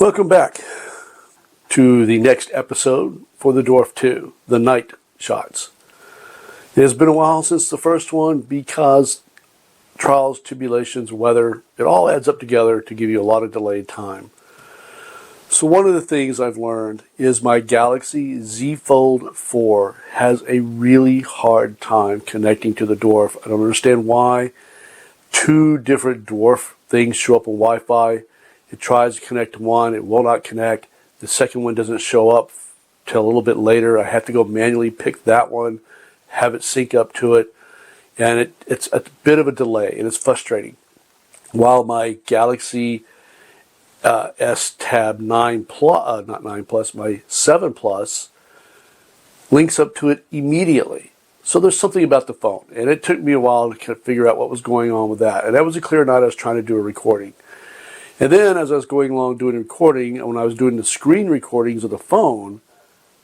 Welcome back to the next episode for the Dwarf II, the night shots. It has been a while since the first one because trials, tribulations, weather, it all adds up together to give you a lot of delayed time. So one of the things I've learned is my Galaxy Z Fold 4 has a really hard time connecting to the Dwarf. I don't understand why. Two different Dwarf things show up on Wi-Fi. It tries to connect to one, it will not connect. The second one doesn't show up till a little bit later. I have to go manually pick that one, have it sync up to it, and it's a bit of a delay, and it's frustrating. While my Galaxy S Tab 9 Plus, not 9 Plus, my 7 Plus links up to it immediately. So there's something about the phone, and it took me a while to kind of figure out what was going on with that. And that was a clear night I was trying to do a recording. And then as I was going along doing a recording, when I was doing the screen recordings of the phone,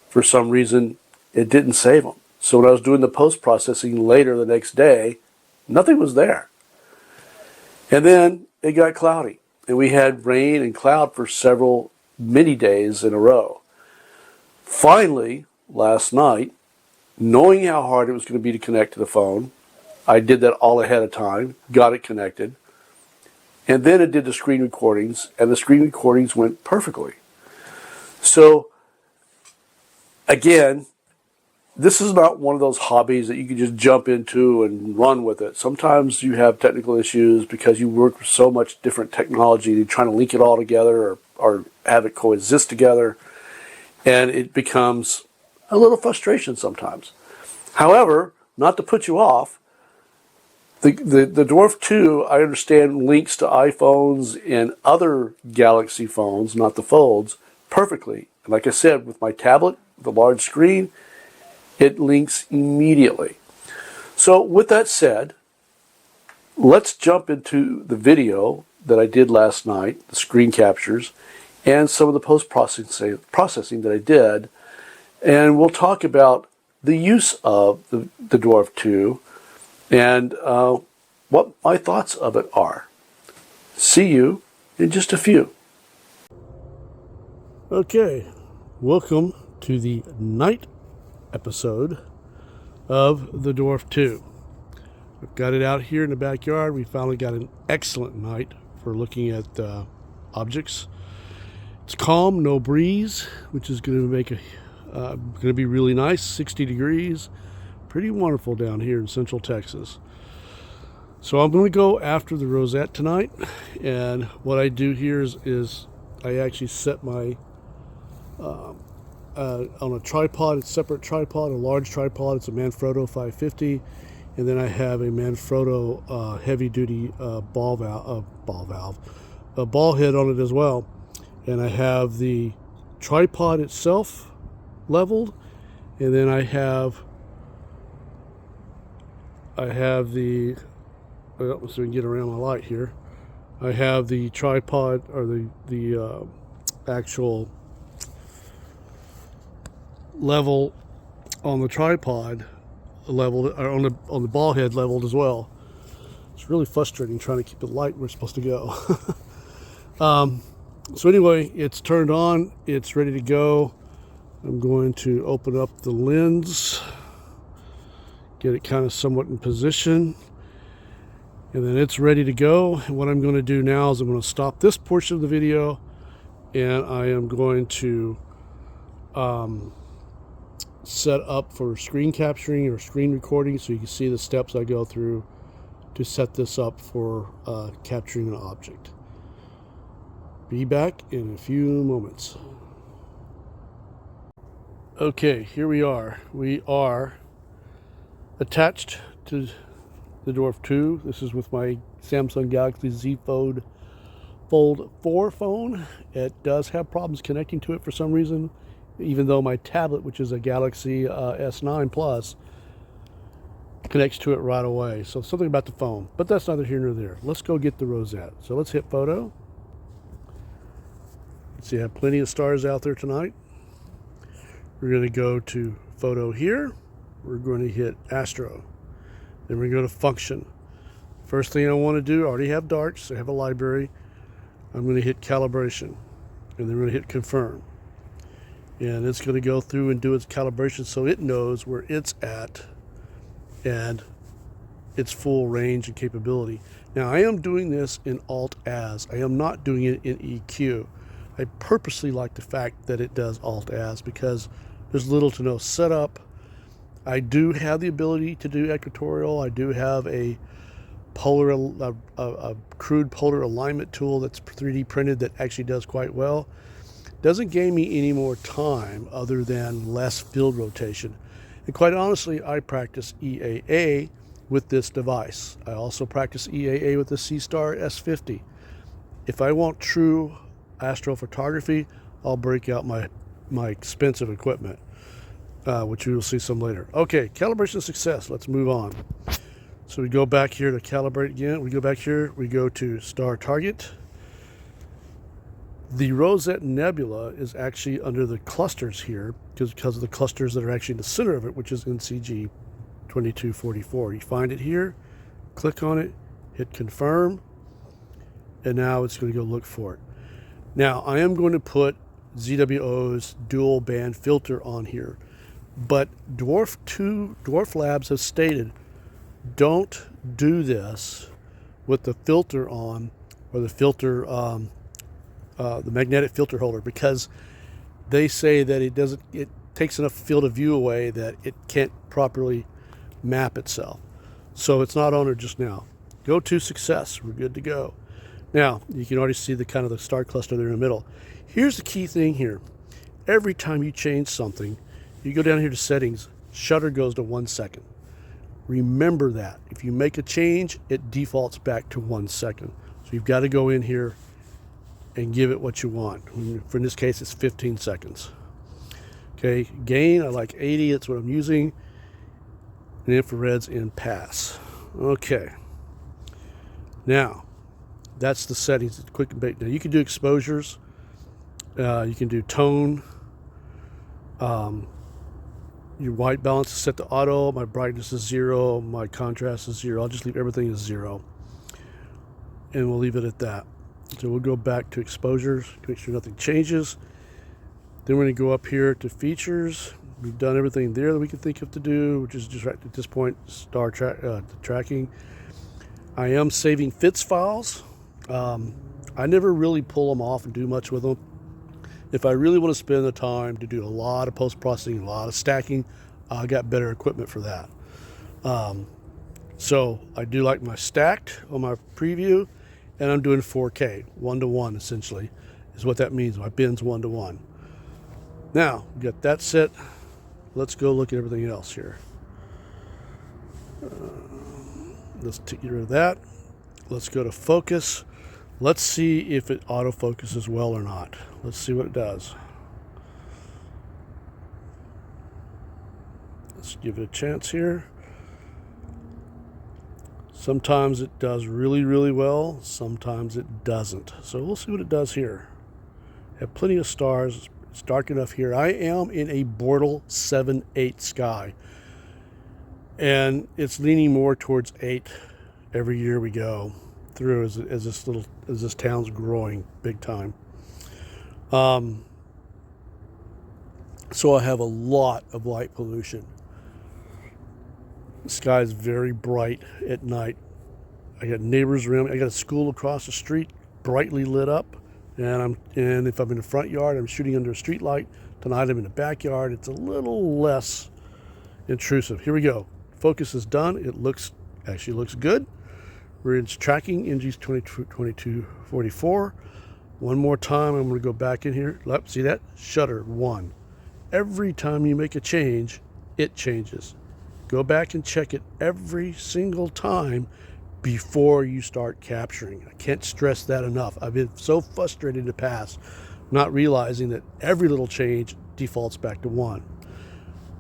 for some reason, it didn't save them. So when I was doing the post-processing later the next day, nothing was there. And then it got cloudy. And we had rain and cloud for several many days in a row. Finally, last night, knowing how hard it was going to be to connect to the phone, I did that all ahead of time, got it connected. And then it did the screen recordings, and the screen recordings went perfectly. So, again, this is not one of those hobbies that you can just jump into and run with it. Sometimes you have technical issues because you work with so much different technology. You're trying to link it all together or have it coexist together, and it becomes a little frustration sometimes. However, not to put you off, the Dwarf II, I understand, links to iPhones and other Galaxy phones, not the Folds, perfectly. And like I said, with my tablet, the large screen, it links immediately. So with that said, let's jump into the video that I did last night, the screen captures, and some of the post-processing that I did. And we'll talk about the use of the Dwarf II and what my thoughts of it are. See you in just a few. Okay, welcome to the night episode of the Dwarf II. I've got it out here in the backyard. We finally got an excellent night for looking at objects. It's calm, no breeze, which is going to make going to be really nice. 60 degrees, pretty wonderful down here in Central Texas. So I'm going to go after the Rosette tonight, and what I do here is I actually set my on a tripod, it's a separate tripod, a large tripod. It's a Manfrotto 550, and then I have a Manfrotto heavy-duty ball head on it as well. And I have the tripod itself leveled, and then I have the, well, so we can get around my light here. I have the tripod, or the actual level on the tripod leveled, or on the ball head leveled as well. It's really frustrating trying to keep the light where it's supposed to go. So anyway, it's turned on, it's ready to go. I'm going to open up the lens, get it kind of somewhat in position, and then it's ready to go. And what I'm going to do now is I'm going to stop this portion of the video, and I am going to set up for screen capturing or screen recording, so you can see the steps I go through to set this up for capturing an object. Be back in a few moments. Okay, here we are. We are attached to the Dwarf II. This is with my Samsung Galaxy Z Fold 4 phone. It does have problems connecting to it for some reason, even though my tablet, which is a Galaxy S9 Plus, connects to it right away. So something about the phone, but that's neither here nor there. Let's go get the Rosette. So let's hit photo. See, I have plenty of stars out there tonight. We're going to go to photo here. We're going to hit Astro. Then we're going to go to function. First thing I want to do, I already have darts, I have a library. I'm going to hit calibration. And then we're going to hit confirm. And it's going to go through and do its calibration so it knows where it's at and its full range and capability. Now I am doing this in Alt-Az. I am not doing it in EQ. I purposely like the fact that it does Alt-Az because there's little to no setup. I do have the ability to do equatorial. I do have a crude polar alignment tool that's 3D printed that actually does quite well. Doesn't gain me any more time other than less field rotation. And quite honestly, I practice EAA with this device. I also practice EAA with the C-Star S50. If I want true astrophotography, I'll break out my expensive equipment, which we will see some later. Okay, calibration success. Let's move on. So we go back here to calibrate again. We go back here, we go to star target. The Rosette Nebula is actually under the clusters here because of the clusters that are actually in the center of it, which is NCG 2244. You find it here, click on it, hit confirm, and now it's going to go look for it. Now I am going to put ZWO's dual band filter on here, but Dwarf Labs has stated don't do this with the filter on, or the filter the magnetic filter holder, because they say that it takes enough field of view away that it can't properly map itself. So it's not on there just now. Go to success. We're good to go. Now you can already see the kind of the star cluster there in the middle. Here's the key thing here. Every time you change something, you go down here to settings, shutter goes to 1 second. Remember that. If you make a change, it defaults back to 1 second. So you've got to go in here and give it what you want. For in this case, it's 15 seconds. Okay, gain, I like 80, that's what I'm using. And infrared's in pass. Okay. Now, that's the settings, quick and bait. Now you can do exposures, you can do tone, your white balance is set to auto, my brightness is 0, my contrast is 0. I'll just leave everything as 0. And we'll leave it at that. So we'll go back to exposures, make sure nothing changes. Then we're going to go up here to features. We've done everything there that we can think of to do, which is just right at this point, tracking. I am saving FITS files. I never really pull them off and do much with them. If I really want to spend the time to do a lot of post-processing, a lot of stacking, I got better equipment for that. So I do like my stacked on my preview, and I'm doing 4K, 1:1 essentially, is what that means. My bin's 1:1. Now, we got that set. Let's go look at everything else here. Let's get rid of that. Let's go to focus. Let's see if it autofocuses well or not. Let's see what it does. Let's give it a chance here. Sometimes it does really, really well. Sometimes it doesn't. So we'll see what it does here. Have plenty of stars. It's dark enough here. I am in a Bortle 7/8 sky, and it's leaning more towards 8 every year we go through as this town's growing big time. So I have a lot of light pollution. The sky is very bright at night. I got neighbors around me. I got a school across the street, brightly lit up. And if I'm in the front yard, I'm shooting under a street light. Tonight I'm in the backyard. It's a little less intrusive. Here we go. Focus is done. It actually looks good. We're in tracking NG's 2244. One more time, I'm going to go back in here. See that? Shutter 1. Every time you make a change, it changes. Go back and check it every single time before you start capturing. I can't stress that enough. I've been so frustrated in the past, not realizing that every little change defaults back to 1.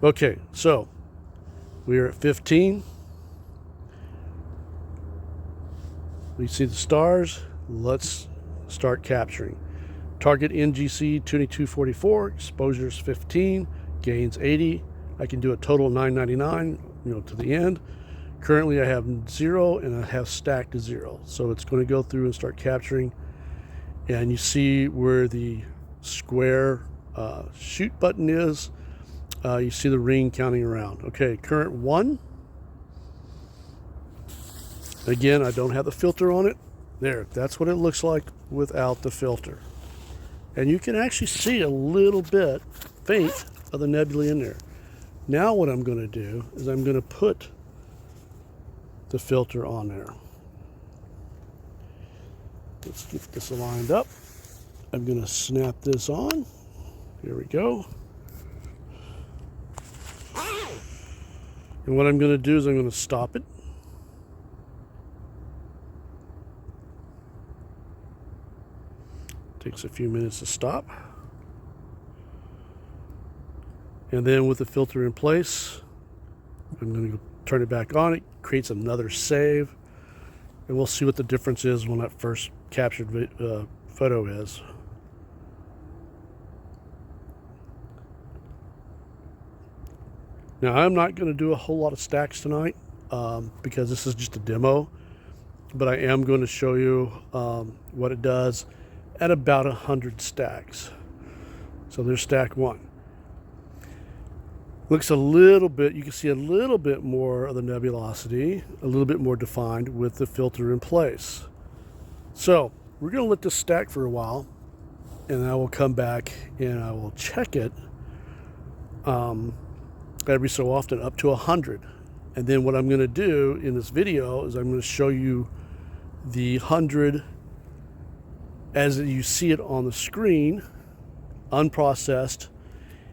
Okay, so we are at 15. We see the stars. Let's start capturing. Target NGC 2244, exposures 15, gains 80. I can do a total of 999, to the end. Currently I have 0 and I have stacked to 0. So it's going to go through and start capturing. And you see where the square shoot button is, you see the ring counting around. Okay, current 1. Again, I don't have the filter on it. There, that's what it looks like without the filter. And you can actually see a little bit faint of the nebula in there. Now what I'm going to do is I'm going to put the filter on there. Let's get this lined up. I'm going to snap this on. Here we go. And what I'm going to do is I'm going to stop it. Takes a few minutes to stop. And then with the filter in place, I'm going to turn it back on. It creates another save. And we'll see what the difference is when that first captured photo is. Now, I'm not going to do a whole lot of stacks tonight because this is just a demo. But I am going to show you what it does at about 100 stacks. So there's stack 1. Looks a little bit, you can see a little bit more of the nebulosity, a little bit more defined with the filter in place. So we're going to let this stack for a while, and I will come back and I will check it every so often up to 100. And then what I'm going to do in this video is I'm going to show you the 100 as you see it on the screen, unprocessed.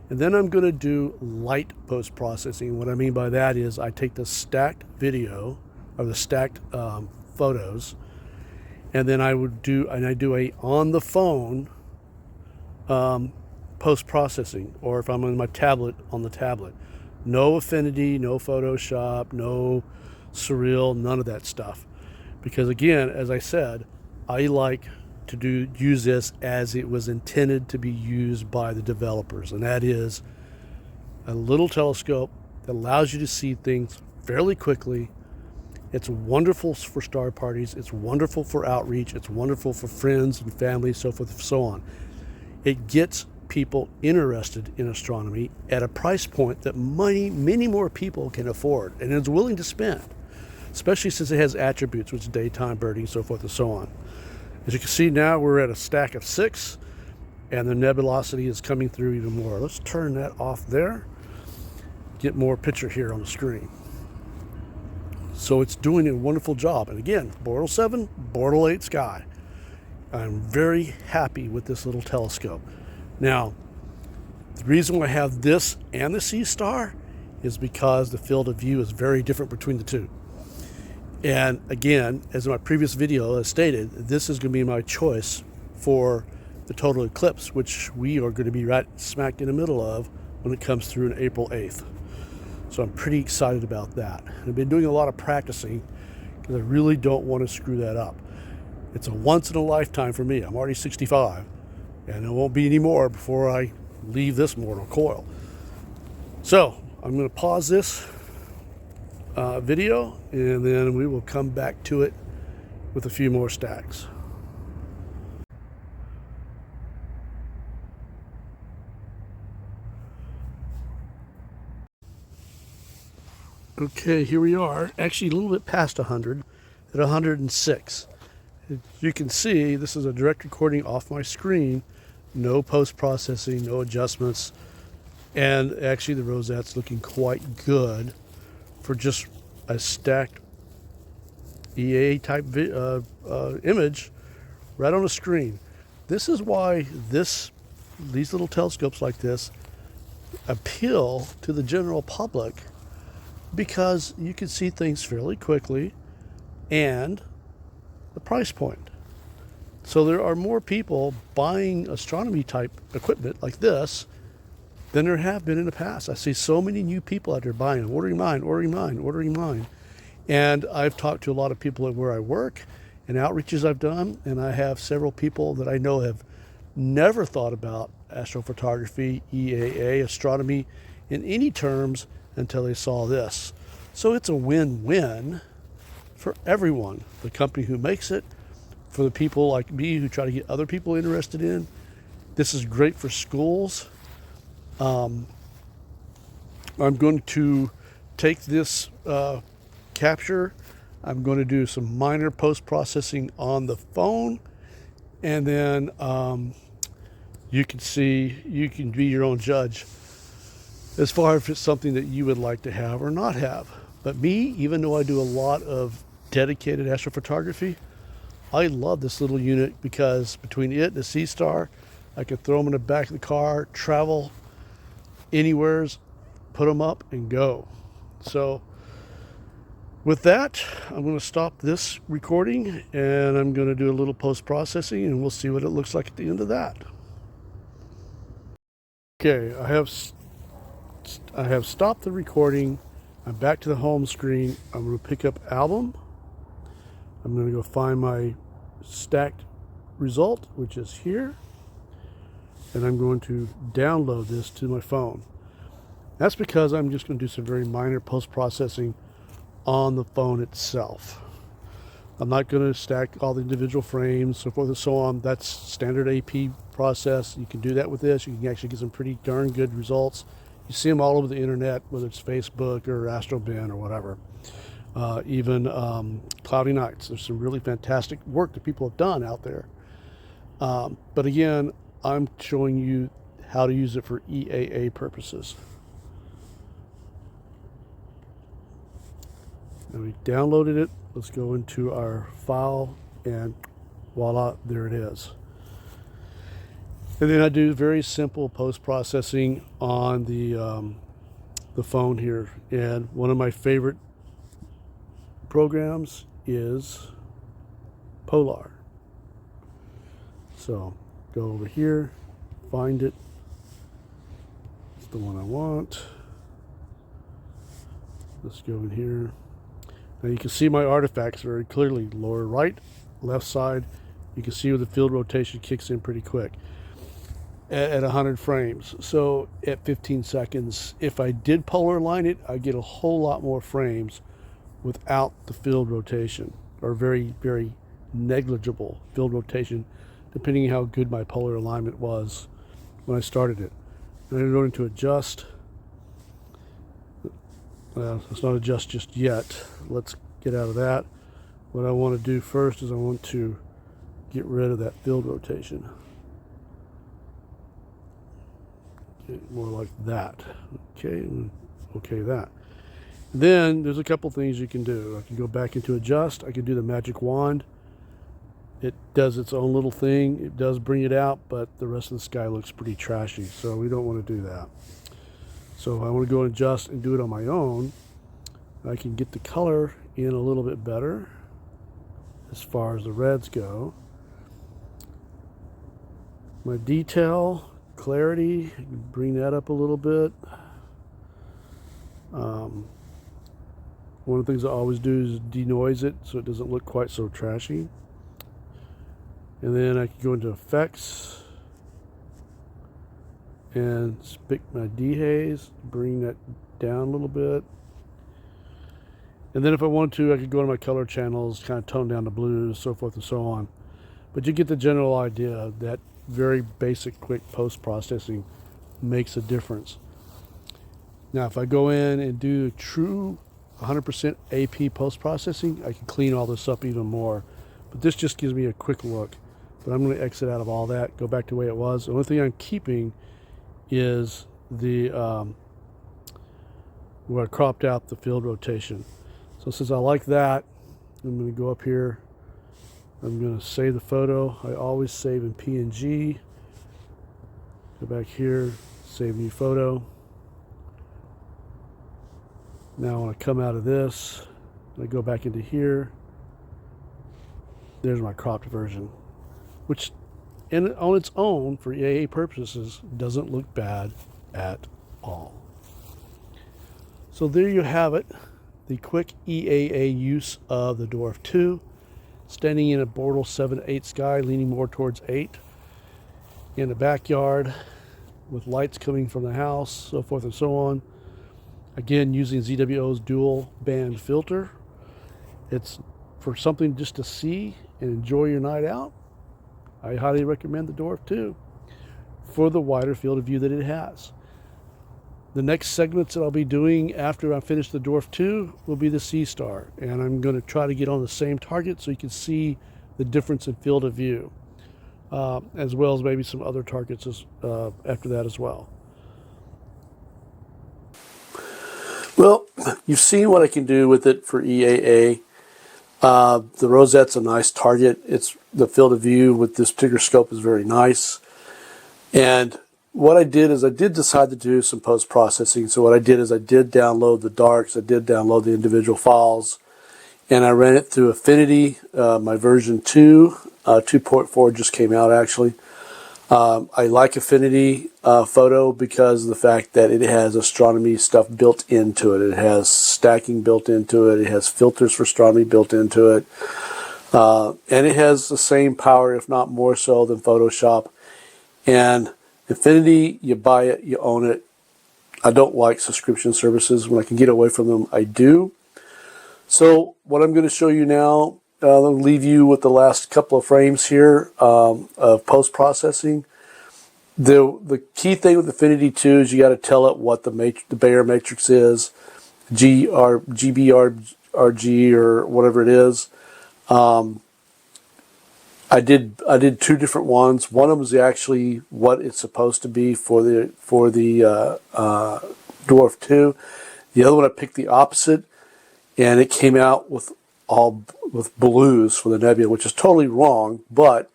And then I'm going to do light post-processing. What I mean by that is I take the stacked video or the stacked photos, and then I do a on the phone post-processing, or if I'm on my tablet, on the tablet. No Affinity, no Photoshop, no Surreal, none of that stuff. Because again, as I said, I like to use this as it was intended to be used by the developers, and that is a little telescope that allows you to see things fairly quickly. It's wonderful for star parties, it's wonderful for outreach, it's wonderful for friends and family, so forth and so on. It gets people interested in astronomy at a price point that many more people can afford and is willing to spend, especially since it has attributes which is daytime birding, so forth and so on. As you can see now, we're at a stack of 6, and the nebulosity is coming through even more. Let's turn that off there, get more picture here on the screen. So it's doing a wonderful job. And again, Bortle 7, Bortle 8 sky. I'm very happy with this little telescope. Now, the reason why I have this and the Sea Star is because the field of view is very different between the two. And again, as in my previous video as stated, this is going to be my choice for the total eclipse, which we are going to be right smack in the middle of when it comes through on April 8th. So I'm pretty excited about that. And I've been doing a lot of practicing because I really don't want to screw that up. It's a once in a lifetime for me. I'm already 65, and it won't be any more before I leave this mortal coil. So I'm going to pause this video, and then we will come back to it with a few more stacks. Okay, here we are, actually a little bit past 100, at 106. As you can see, this is a direct recording off my screen, no post-processing, no adjustments, and actually the Rosette's looking quite good for just a stacked EA type image right on the screen. This is why these little telescopes like this appeal to the general public, because you can see things fairly quickly and the price point. So there are more people buying astronomy type equipment like this than there have been in the past. I see so many new people out there buying, ordering mine. And I've talked to a lot of people at where I work and outreaches I've done, and I have several people that I know have never thought about astrophotography, EAA, astronomy in any terms until they saw this. So it's a win-win for everyone. The company who makes it, for the people like me who try to get other people interested in, This is great for schools. I'm going to take this capture. I'm going to do some minor post-processing on the phone, and then you can be your own judge as far as if it's something that you would like to have or not have. But me, even though I do a lot of dedicated astrophotography, I love this little unit because between it and the Sea Star, I can throw them in the back of the car, travel anywheres, put them up and go. So with that, I'm going to stop this recording and I'm going to do a little post-processing and we'll see what it looks like at the end of that. Okay, I have stopped the recording. I'm back to the home screen. I'm going to pick up album. I'm going to go find my stacked result, which is here. And I'm going to download this to my phone. That's because I'm just going to do some very minor post-processing on the phone itself. I'm not going to stack all the individual frames, so forth and so on. That's standard AP process. You can do that with this. You can actually get some pretty darn good results. You see them all over the internet, whether it's Facebook or Astro or whatever. Even Cloudy Nights. There's some really fantastic work that people have done out there. But again, I'm showing you how to use it for EAA purposes. And we downloaded it. Let's go into our file and voila, there it is. And then I do very simple post-processing on the phone here. And one of my favorite programs is Polar. So go over here, find it. It's the one I want. Let's go in here. Now you can see my artifacts very clearly. Lower right, left side. You can see where the field rotation kicks in pretty quick at 100 frames. So at 15 seconds, if I did polar align it, I get a whole lot more frames without the field rotation, or very, very negligible field rotation, depending on how good my polar alignment was when I started it. And I'm going to adjust. Well, let's not adjust just yet. Let's get out of that. What I want to do first is I want to get rid of that field rotation. Okay, more like that. Okay, okay that. Then there's a couple things you can do. I can go back into adjust. I can do the magic wand. It does its own little thing. It does bring it out, but the rest of the sky looks pretty trashy, so we don't want to do that. So if I want to go and adjust and do it on my own, I can get the color in a little bit better as far as the reds go. My detail, clarity, bring that up a little bit. One of the things I always do is denoise it so it doesn't look quite so trashy. And then I can go into effects and pick my dehaze, bring that down a little bit. And then if I want to, I could go to my color channels, kind of tone down the blues, so forth and so on. But you get the general idea that very basic, quick post-processing makes a difference. Now, if I go in and do true 100% AP post-processing, I can clean all this up even more. But this just gives me a quick look. But I'm going to exit out of all that, go back to the way it was. The only thing I'm keeping is the where I cropped out the field rotation. So since I like that, I'm going to go up here. I'm going to save the photo. I always save in PNG. Go back here, save new photo. Now when I come out of this, I go back into here. There's my cropped version, which on its own, for EAA purposes, doesn't look bad at all. So there you have it, the quick EAA use of the Dwarf II, standing in a Bortle 7-8 sky, leaning more towards 8, in the backyard, with lights coming from the house, so forth and so on. Again, using ZWO's dual band filter. It's for something just to see and enjoy your night out. I highly recommend the Dwarf II. for the wider field of view that it has. The next segments that I'll be doing after I finish the Dwarf II will be the Sea Star, and I'm going to try to get on the same target so you can see the difference in field of view, as well as maybe some other targets after that as well. Well, you've seen what I can do with it for EAA. The Rosette's a nice target. The field of view with this particular scope is very nice. And what I did is I did decide to do some post-processing. So what I did is I did download the darks, I did download the individual files, and I ran it through Affinity. My version 2, 2.4 just came out actually. I like Affinity Photo because of the fact that it has astronomy stuff built into it. It has stacking built into it. It has filters for astronomy built into it. And it has the same power, if not more so, than Photoshop. And Affinity, you buy it, you own it. I don't like subscription services. When I can get away from them, I do. So what I'm going to show you now, I'll leave you with the last couple of frames here of post-processing. The key thing with Affinity 2 is you got to tell it what the Bayer matrix is, GBRG or whatever it is. I did 2 different ones. One of them is actually what it's supposed to be for the Dwarf 2. The other one I picked the opposite, and it came out with blues for the nebula, which is totally wrong, but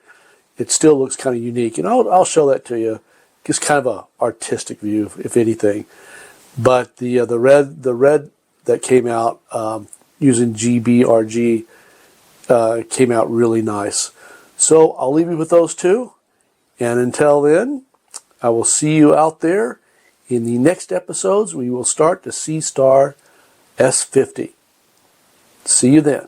it still looks kind of unique. And I'll show that to you. It's kind of an artistic view, if anything. But the red that came out using GBRG came out really nice. So I'll leave you with those 2. And until then, I will see you out there in the next episodes. We will start the Sea Star S50. See you then.